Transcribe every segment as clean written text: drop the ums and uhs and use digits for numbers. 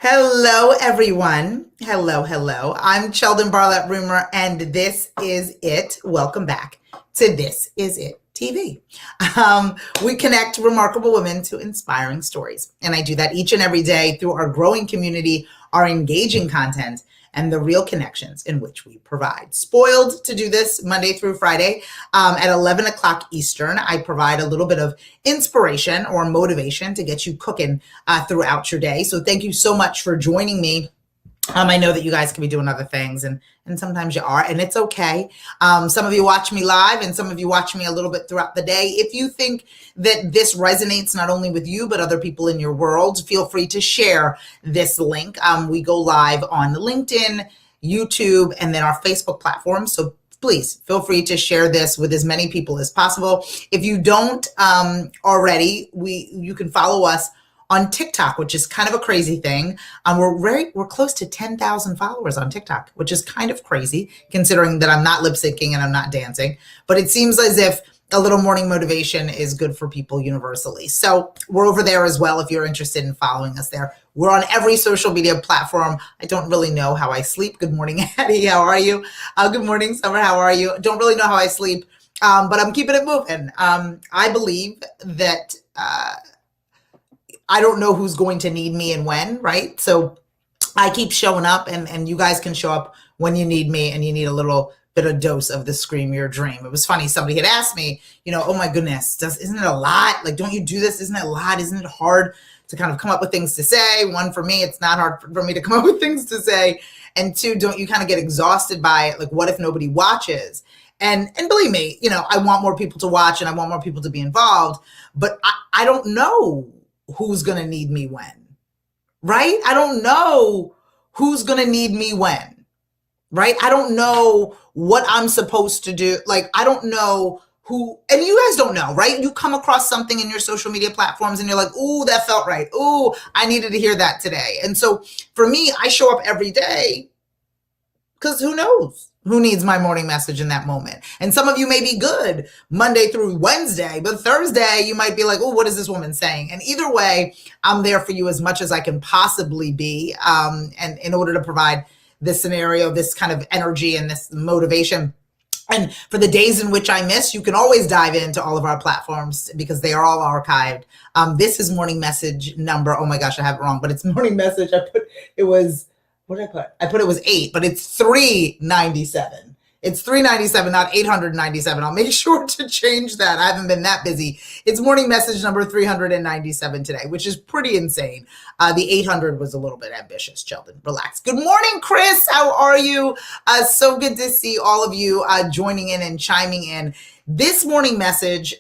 Hello, everyone. Hello. I'm Cheldin Barlatt Rumer, and this is it. Welcome back to This Is It TV. We connect remarkable women to inspiring stories, and I do that each and every day through our growing community, our engaging content, and the real connections in which we provide. Spoiled to do this Monday through Friday at 11 o'clock Eastern. I provide a little bit of inspiration or motivation to get you cooking throughout your day. So thank you so much for joining me. I know that you guys can be doing other things, and sometimes you are, and it's okay. Some of you watch me live, and some of you watch me a little bit throughout the day. If you think that this resonates not only with you, but other people in your world, feel free to share this link. We go live on LinkedIn, YouTube, and then our Facebook platform. So please feel free to share this with as many people as possible. If you don't already, you can follow us on TikTok, which is kind of a crazy thing. We're close to 10,000 followers on TikTok, which is kind of crazy considering that I'm not lip syncing and I'm not dancing, but it seems as if a little morning motivation is good for people universally. So we're over there as well if you're interested in following us there. We're on every social media platform. I don't really know how I sleep. Good morning, Addie. How are you? Good morning, Summer. How are you? Don't really know how I sleep, but I'm keeping it moving. I believe that I don't know who's going to need me and when, right? So I keep showing up, and you guys can show up when you need me and you need a little bit of dose of the scream your dream. It was funny. Somebody had asked me, oh my goodness, isn't it a lot? Like, don't you do this? Isn't it a lot? Isn't it hard to kind of come up with things to say? One, for me, it's not hard for me to come up with things to say. And two, don't you kind of get exhausted by it? Like, what if nobody watches? And believe me, I want more people to watch and I want more people to be involved, but I don't know who's going to need me when, right? I don't know who's going to need me when, right? I don't know what I'm supposed to do. Like, I don't know who, and you guys don't know, right? You come across something in your social media platforms and you're like, ooh, that felt right. Ooh, I needed to hear that today. And so for me, I show up every day because who knows who needs my morning message in that moment. And some of you may be good Monday through Wednesday, but Thursday you might be like, oh, what is this woman saying? And either way, I'm there for you as much as I can possibly be. And in order to provide this scenario, this kind of energy and this motivation. And for the days in which I miss, you can always dive into all of our platforms because they are all archived. This is morning message number, oh my gosh, I have it wrong, but it's morning message. What did I put? I put it was 8, but it's 397. It's 397, not 897. I'll make sure to change that. I haven't been that busy. It's morning message number 397 today, which is pretty insane. The 800 was a little bit ambitious. Cheldin, relax. Good morning, Chris. How are you? So good to see all of you joining in and chiming in. This morning message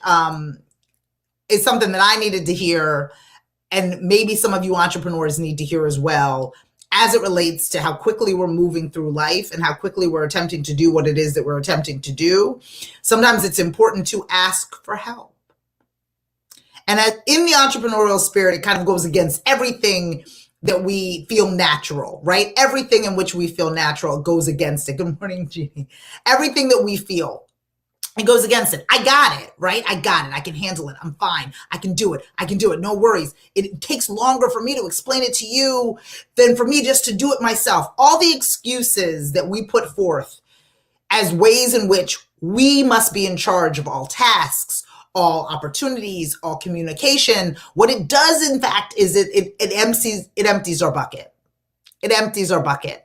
is something that I needed to hear, and maybe some of you entrepreneurs need to hear as well, as it relates to how quickly we're moving through life and how quickly we're attempting to do what it is that we're attempting to do. Sometimes it's important to ask for help. And in the entrepreneurial spirit, it kind of goes against everything that we feel natural, right? Everything in which we feel natural goes against it. Good morning, Jeannie. Everything that we feel, it goes against it. I got it, right? I got it. I can handle it. I'm fine. I can do it. No worries. It takes longer for me to explain it to you than for me just to do it myself. All the excuses that we put forth as ways in which we must be in charge of all tasks, all opportunities, all communication. What it does, in fact, is it empties our bucket. It empties our bucket.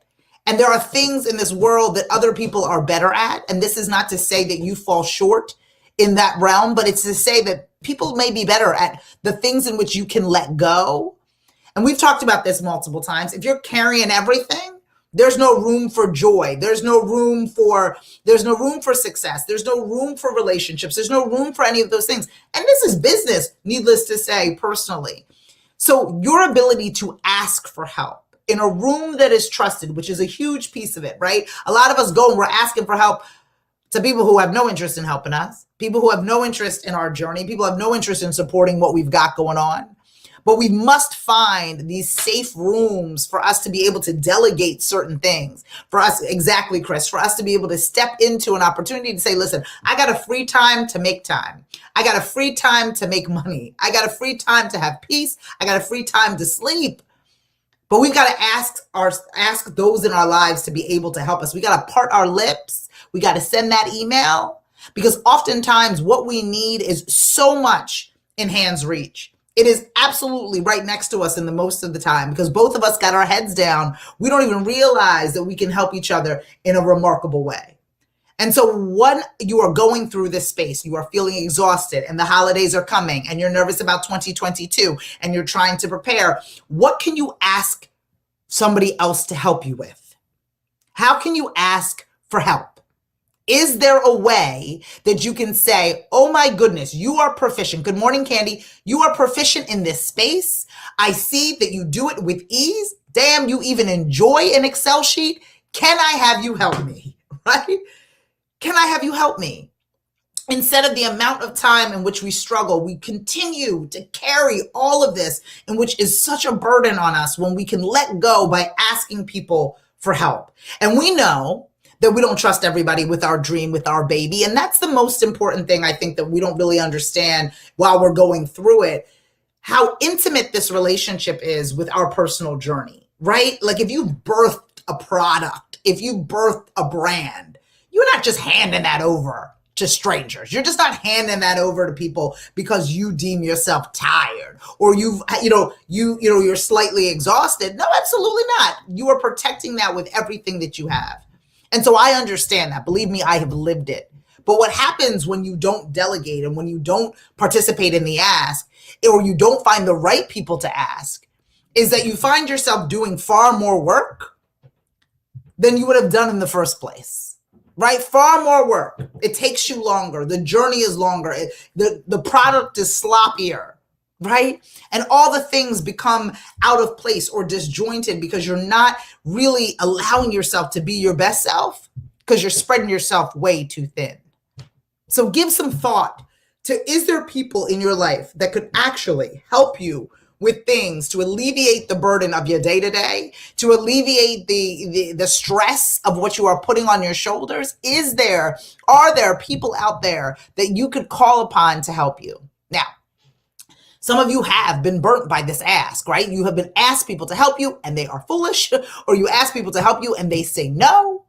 And there are things in this world that other people are better at. And this is not to say that you fall short in that realm, but it's to say that people may be better at the things in which you can let go. And we've talked about this multiple times. If you're carrying everything, there's no room for joy. There's no room for success. There's no room for relationships. There's no room for any of those things. And this is business, needless to say, personally. So your ability to ask for help in a room that is trusted, which is a huge piece of it, right? A lot of us go and we're asking for help to people who have no interest in helping us, people who have no interest in our journey, people who have no interest in supporting what we've got going on. But we must find these safe rooms for us to be able to delegate certain things. For us, exactly, Chris, for us to be able to step into an opportunity to say, listen, I got a free time to make time. I got a free time to make money. I got a free time to have peace. I got a free time to sleep. But we've got to ask those in our lives to be able to help us. We got to part our lips. We got to send that email, because oftentimes what we need is so much in hand's reach. It is absolutely right next to us in the most of the time, because both of us got our heads down. We don't even realize that we can help each other in a remarkable way. And so when you are going through this space, you are feeling exhausted and the holidays are coming and you're nervous about 2022 and you're trying to prepare, what can you ask somebody else to help you with? How can you ask for help? Is there a way that you can say, oh my goodness, you are proficient. Good morning, Candy. You are proficient in this space. I see that you do it with ease. Damn, you even enjoy an Excel sheet. Can I have you help me? Right? Can I have you help me? Instead of the amount of time in which we struggle, we continue to carry all of this, in which is such a burden on us, when we can let go by asking people for help. And we know that we don't trust everybody with our dream, with our baby. And that's the most important thing, I think, that we don't really understand while we're going through it, how intimate this relationship is with our personal journey, right? Like if you birthed a product, if you birthed a brand, you're not just handing that over to strangers. You're just not handing that over to people because you deem yourself tired or you're slightly exhausted. No, absolutely not. You are protecting that with everything that you have. And so I understand that. Believe me, I have lived it. But what happens when you don't delegate and when you don't participate in the ask, or you don't find the right people to ask, is that you find yourself doing far more work than you would have done in the first place. Right? Far more work. It takes you longer. The journey is longer. The product is sloppier, right? And all the things become out of place or disjointed because you're not really allowing yourself to be your best self, because you're spreading yourself way too thin. So give some thought to, is there people in your life that could actually help you with things to alleviate the burden of your day-to-day, to alleviate the stress of what you are putting on your shoulders? Are there people out there that you could call upon to help you? Now, some of you have been burnt by this ask, right? You have been asked people to help you and they are foolish, or you ask people to help you and they say no.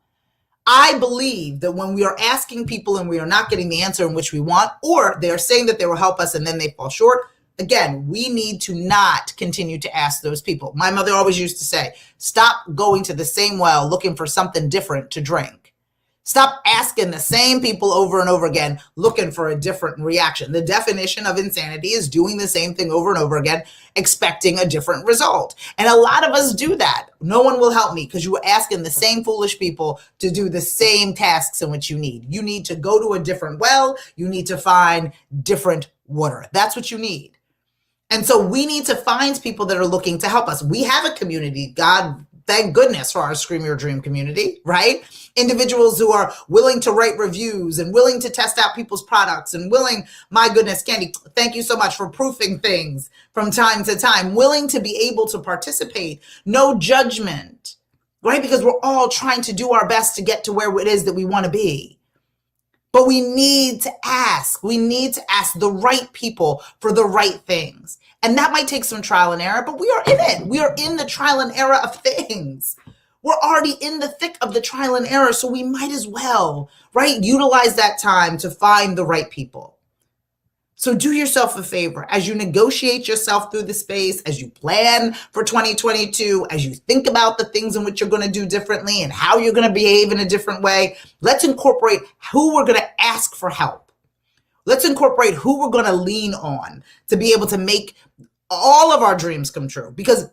I believe that when we are asking people and we are not getting the answer in which we want, or they're saying that they will help us and then they fall short, again, we need to not continue to ask those people. My mother always used to say, stop going to the same well looking for something different to drink. Stop asking the same people over and over again, looking for a different reaction. The definition of insanity is doing the same thing over and over again, expecting a different result. And a lot of us do that. No one will help me because you were asking the same foolish people to do the same tasks in which you need. You need to go to a different well. You need to find different water. That's what you need. And so we need to find people that are looking to help us. We have a community. God, thank goodness for our Scream Your Dream community, right? Individuals who are willing to write reviews and willing to test out people's products and willing, my goodness, Candy, thank you so much for proofing things from time to time, willing to be able to participate, no judgment, right? Because we're all trying to do our best to get to where it is that we want to be. But we need to ask. We need to ask the right people for the right things. And that might take some trial and error, but we are in it. We are in the trial and error of things. We're already in the thick of the trial and error, so we might as well, right, utilize that time to find the right people. So do yourself a favor as you negotiate yourself through the space, as you plan for 2022, as you think about the things in which you're going to do differently and how you're going to behave in a different way. Let's incorporate who we're going to ask for help. Let's incorporate who we're going to lean on to be able to make all of our dreams come true, because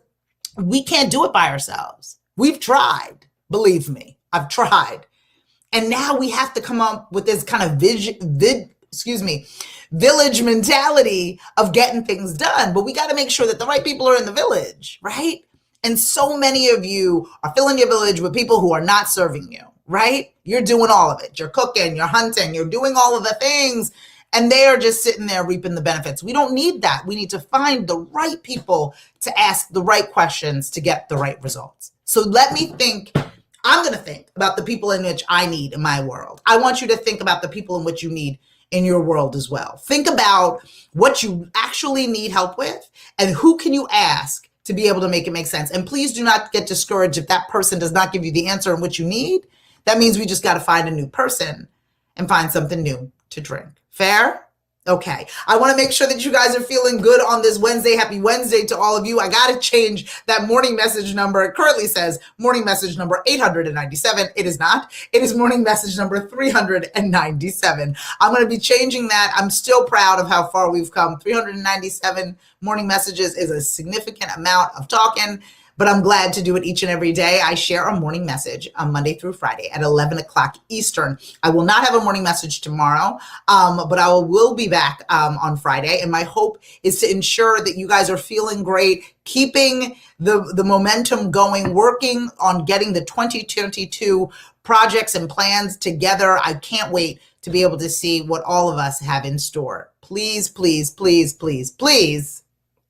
we can't do it by ourselves. We've tried. Believe me, I've tried. And now we have to come up with this kind of village mentality of getting things done. But we got to make sure that the right people are in the village, right? And so many of you are filling your village with people who are not serving you, right? You're doing all of it. You're cooking, you're hunting, you're doing all of the things, and they are just sitting there reaping the benefits. We don't need that. We need to find the right people to ask the right questions to get the right results. So let me think. I'm going to think about the people in which I need in my world. I want you to think about the people in which you need in your world as well. Think about what you actually need help with and who can you ask to be able to make it make sense. And please do not get discouraged if that person does not give you the answer in which you need. That means we just got to find a new person and find something new to drink. Fair? Okay. I want to make sure that you guys are feeling good on this Wednesday. Happy Wednesday to all of you. I got to change that morning message number. It currently says morning message number 897. It is not. It is morning message number 397. I'm going to be changing that. I'm still proud of how far we've come. 397 morning messages is a significant amount of talking, but I'm glad to do it each and every day. I share a morning message on Monday through Friday at 11 o'clock Eastern. I will not have a morning message tomorrow, but I will be back on Friday. And my hope is to ensure that you guys are feeling great, keeping the momentum going, working on getting the 2022 projects and plans together. I can't wait to be able to see what all of us have in store. Please, please, please, please, please.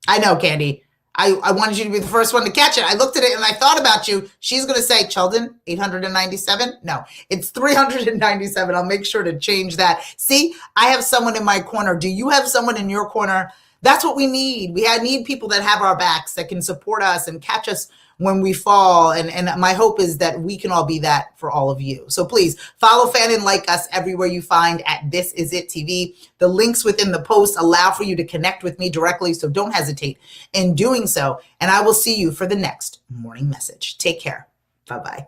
I know, Candy. I wanted you to be the first one to catch it. I looked at it and I thought about you. She's going to say, Cheldin, 897? No, it's 397. I'll make sure to change that. See, I have someone in my corner. Do you have someone in your corner? That's what we need. We need people that have our backs, that can support us and catch us when we fall. And my hope is that we can all be that for all of you. So please follow, fan, and like us everywhere you find at This Is It TV. The links within the post allow for you to connect with me directly, so don't hesitate in doing so. And I will see you for the next morning message. Take care. Bye-bye.